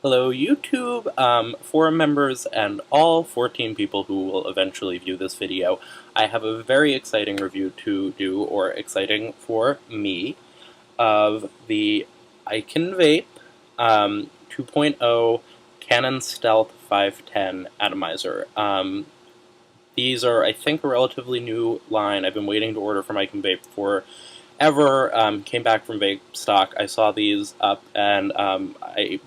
Hello YouTube, forum members, and all 14 people who will eventually view this video. I have a very exciting review to do, or exciting for me, of the Ikenvape 2.0 Cannon Stealth 510 Atomizer. These are, I think, a relatively new line. I've been waiting to order from Ikenvape for ever. Came back from vape stock. I saw these up, and I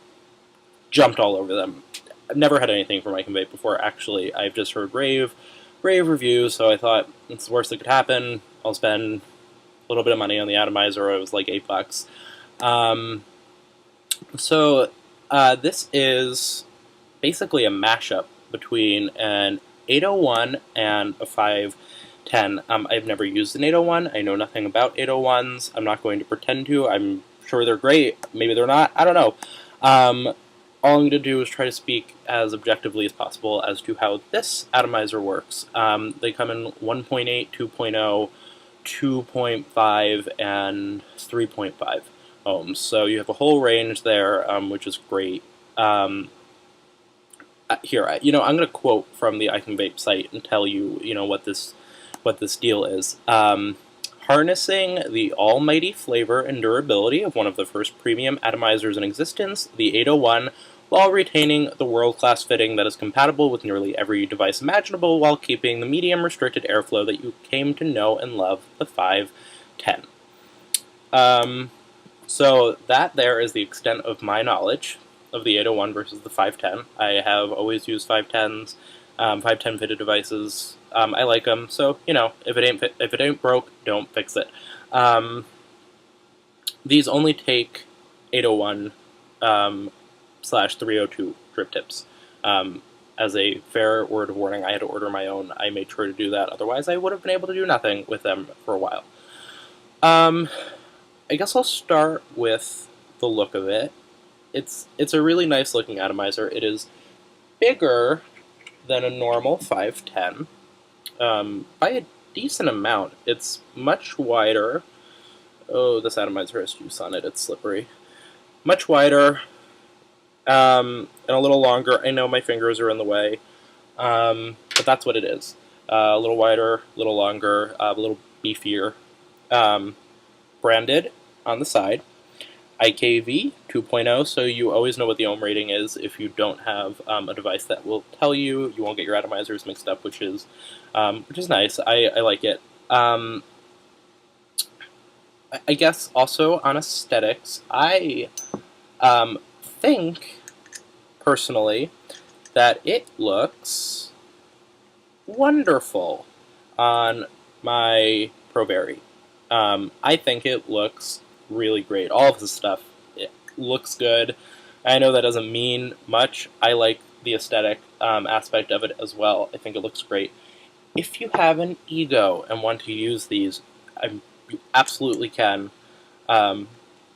jumped all over them. I've never had anything from Ikenvape before, actually. I've just heard rave reviews, so I thought, it's the worst that could happen. I'll spend a little bit of money on the atomizer. It was like $8. This is basically a mashup between an 801 and a 510. I've never used an 801. I know nothing about 801s. I'm not going to pretend to. I'm sure they're great. Maybe they're not. I don't know. All I'm going to do is try to speak as objectively as possible as to how this atomizer works. They come in 1.8, 2.0, 2.5, and 3.5 ohms. So you have a whole range there, which is great. I'm going to quote from the Ikenvape site and tell you, what this deal is. Harnessing the almighty flavor and durability of one of the first premium atomizers in existence, the 801, while retaining the world-class fitting that is compatible with nearly every device imaginable, while keeping the medium-restricted airflow that you came to know and love, the 510. So that there is the extent of my knowledge of the 801 versus the 510. I have always used 510s, 510 fitted devices. I like them, so if it ain't broke, don't fix it. These only take 801 /302 drip tips. As a fair word of warning, I had to order my own. I made sure to do that, otherwise I would have been able to do nothing with them for a while. I guess I'll start with the look of it. It's a really nice looking atomizer. It is bigger than a normal 510 by a decent amount. It's much wider. Oh, this atomizer has juice on it. It's slippery. Much wider and a little longer. I know my fingers are in the way, but that's what it is. A little wider, a little longer, a little beefier. Branded on the side. IKV 2.0, so you always know what the ohm rating is. If you don't have a device that will tell you, you won't get your atomizers mixed up, which is nice. I like it. I guess also on aesthetics, I think personally that it looks wonderful on my Proberry. I think it looks really great. All of his stuff, it looks good. I know that doesn't mean much. I like the aesthetic aspect of it as well. I think it looks great. If you have an ego and want to use these, you absolutely can.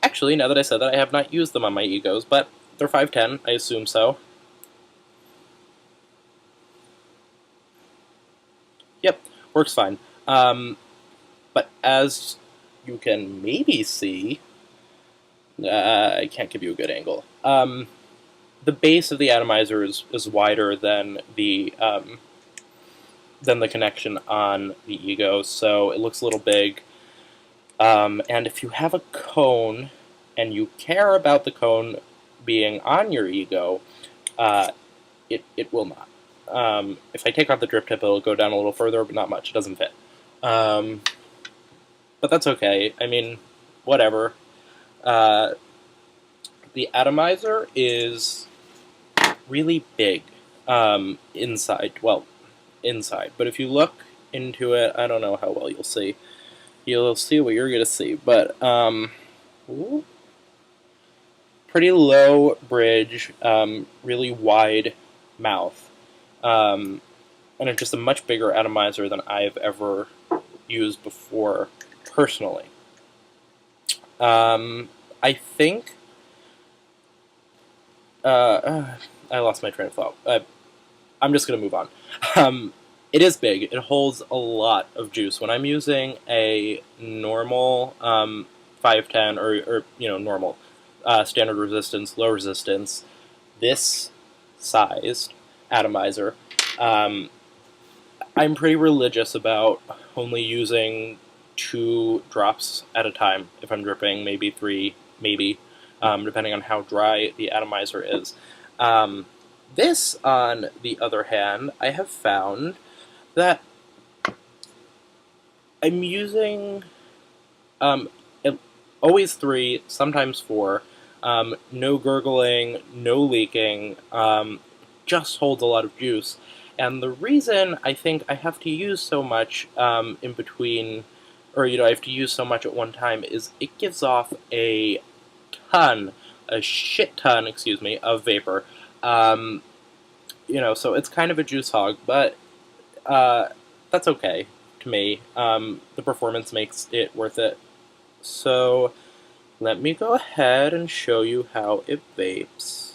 Actually, now that I said that, I have not used them on my egos, but they're 510, I assume so. Yep, works fine. But as you can maybe see, I can't give you a good angle. The base of the atomizer is wider than the connection on the ego, so it looks a little big. And if you have a cone and you care about the cone being on your ego, it will not. If I take off the drip tip, it'll go down a little further, but not much. It doesn't fit. But that's okay. I mean, whatever. The atomizer is really big inside. Well, inside. But if you look into it, I don't know how well you'll see. You'll see what you're going to see. But pretty low bridge, really wide mouth. And it's just a much bigger atomizer than I've ever used before. Personally, I think I lost my train of thought. I'm just going to move on. It is big. It holds a lot of juice. When I'm using a normal 510 or normal standard resistance, low resistance, this sized atomizer. I'm pretty religious about only using 2 drops at a time if I'm dripping, maybe 3, maybe, depending on how dry the atomizer is. This, on the other hand, I have found that I'm using always 3, sometimes 4. No gurgling, no leaking, just holds a lot of juice. And the reason I think I have to use so much in between, or I have to use so much at one time, is it gives off a shit ton, excuse me, of vapor. So it's kind of a juice hog, but that's okay to me. The performance makes it worth it. So let me go ahead and show you how it vapes.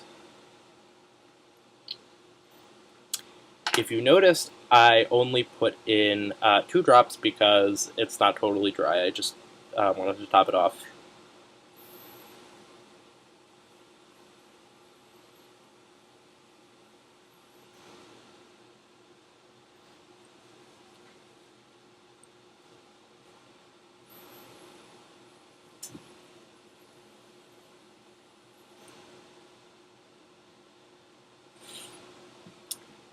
If you noticed, I only put in 2 drops because it's not totally dry. I just wanted to top it off.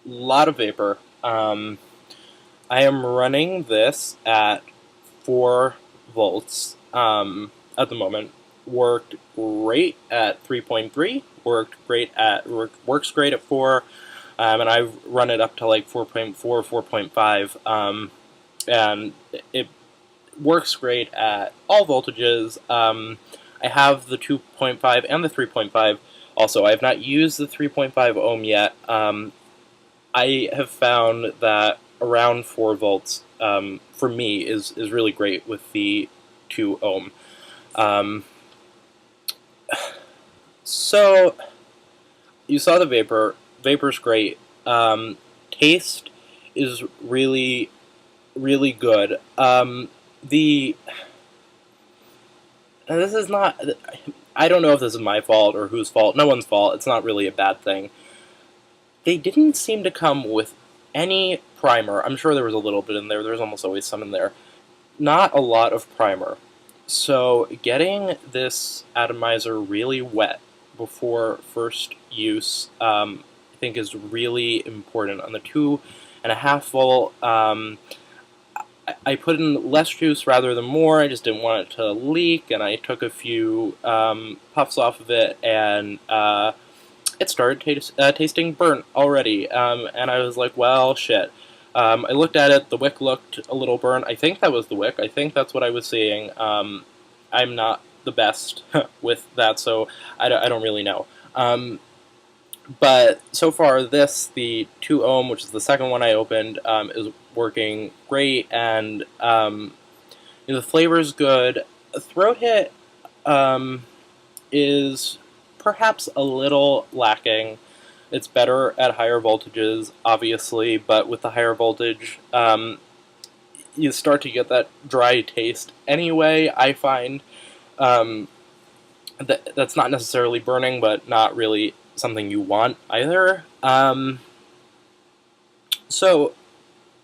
Lot of vapor. I am running this at 4 volts at the moment. Worked great at 3.3. Works great at 4. And I've run it up to like 4.4, 4.5, and it works great at all voltages. I have the 2.5 and the 3.5. Also, I have not used the 3.5 ohm yet. I have found that around 4 volts for me is really great with the 2 ohm. So you saw the vapor. Vapor's great. Taste is really, really good. This is not. I don't know if this is my fault or whose fault. No one's fault. It's not really a bad thing. They didn't seem to come with any primer. I'm sure there was a little bit in there. There's almost always some in there. Not a lot of primer. So getting this atomizer really wet before first use, I think is really important. On the 2.5 volt, I put in less juice rather than more. I just didn't want it to leak, and I took a few puffs off of it, and it started tasting burnt already, and I was like, well, shit. I looked at it, the wick looked a little burnt. I think that was the wick. I think that's what I was seeing. I'm not the best with that, so I don't really know. But so far, the 2 ohm, which is the second one I opened, is working great, and the flavor's good. Throat hit is perhaps a little lacking. It's better at higher voltages, obviously, but with the higher voltage, you start to get that dry taste anyway, I find. That's not necessarily burning, but not really something you want either. So,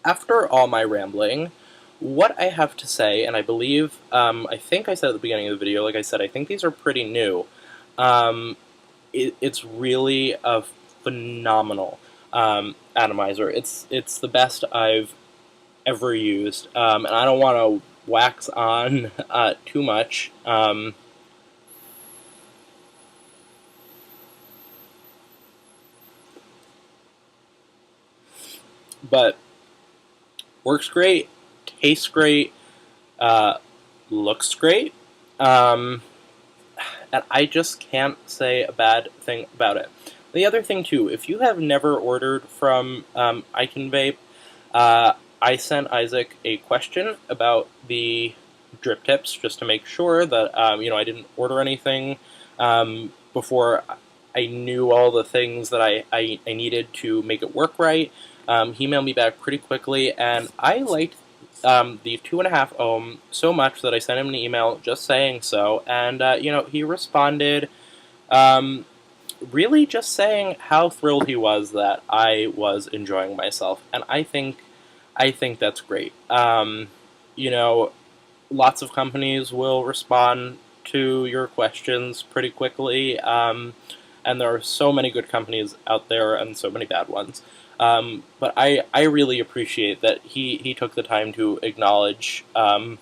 after all my rambling, what I have to say, and I believe, I think I said at the beginning of the video, like I said, I think these are pretty new. It's really a phenomenal atomizer. It's the best I've ever used, and I don't want to wax on too much. But works great, tastes great, looks great, and I just can't say a bad thing about it. The other thing, too, if you have never ordered from Ikenvape, I sent Isaac a question about the drip tips just to make sure that I didn't order anything before I knew all the things that I needed to make it work right. He emailed me back pretty quickly, and I liked the 2.5 ohm so much that I sent him an email just saying so, and he responded really just saying how thrilled he was that I was enjoying myself, and I think that's great. You know, lots of companies will respond to your questions pretty quickly, and there are so many good companies out there and so many bad ones. But I really appreciate that he took the time to acknowledge, the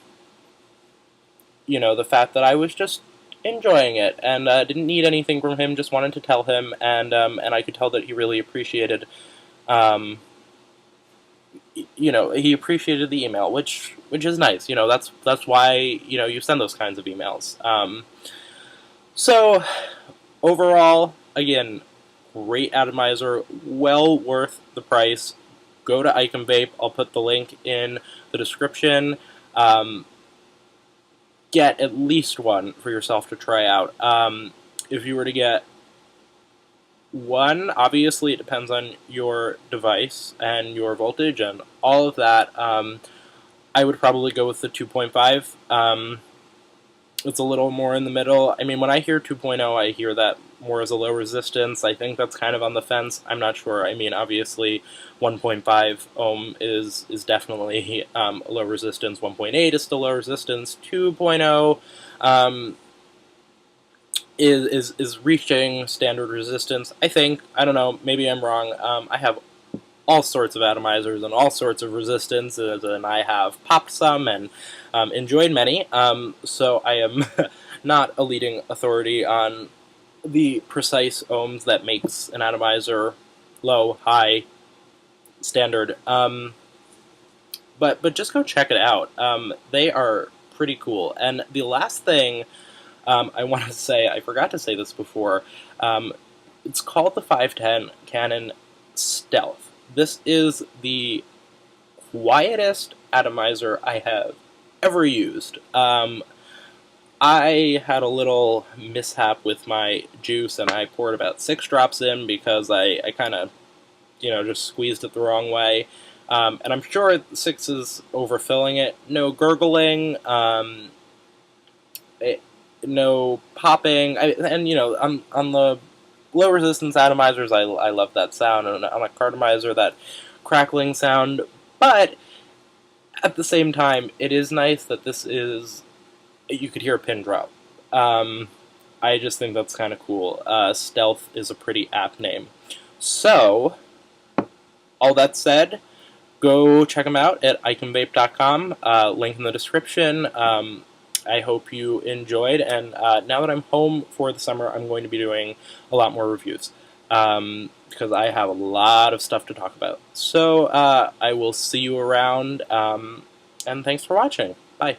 fact that I was just enjoying it and didn't need anything from him, just wanted to tell him, and I could tell that he really appreciated, um, he appreciated the email, which is nice. That's why you send those kinds of emails. So overall, again, great atomizer, well worth the price. Go to Ikenvape. I'll put the link in the description. Get at least one for yourself to try out. If you were to get one, obviously it depends on your device and your voltage and all of that. I would probably go with the 2.5. It's a little more in the middle. I mean, when I hear 2.0, I hear that more as a low resistance. I think that's kind of on the fence. I'm not sure. I mean, obviously, 1.5 ohm is definitely low resistance. 1.8 is still low resistance. 2.0 is reaching standard resistance. I think. I don't know. Maybe I'm wrong. I have all sorts of atomizers and all sorts of resistances, and I have popped some and enjoyed many. So I am not a leading authority on the precise ohms that makes an atomizer low, high, standard. But just go check it out. They are pretty cool. And the last thing I want to say, I forgot to say this before, it's called the 510 Cannon Stealth. This is the quietest atomizer I have ever used. I had a little mishap with my juice, and I poured about 6 drops in because I kind of, just squeezed it the wrong way. And I'm sure 6 is overfilling it. No gurgling, no popping, on the low resistance atomizers, I love that sound, and on a cartomizer, that crackling sound. But at the same time, it is nice that this is, you could hear a pin drop. I just think that's kind of cool. Stealth is a pretty apt name. So, all that said, go check them out at ikenvape.com. Link in the description. I hope you enjoyed, and now that I'm home for the summer, I'm going to be doing a lot more reviews, because I have a lot of stuff to talk about. So I will see you around, and thanks for watching. Bye.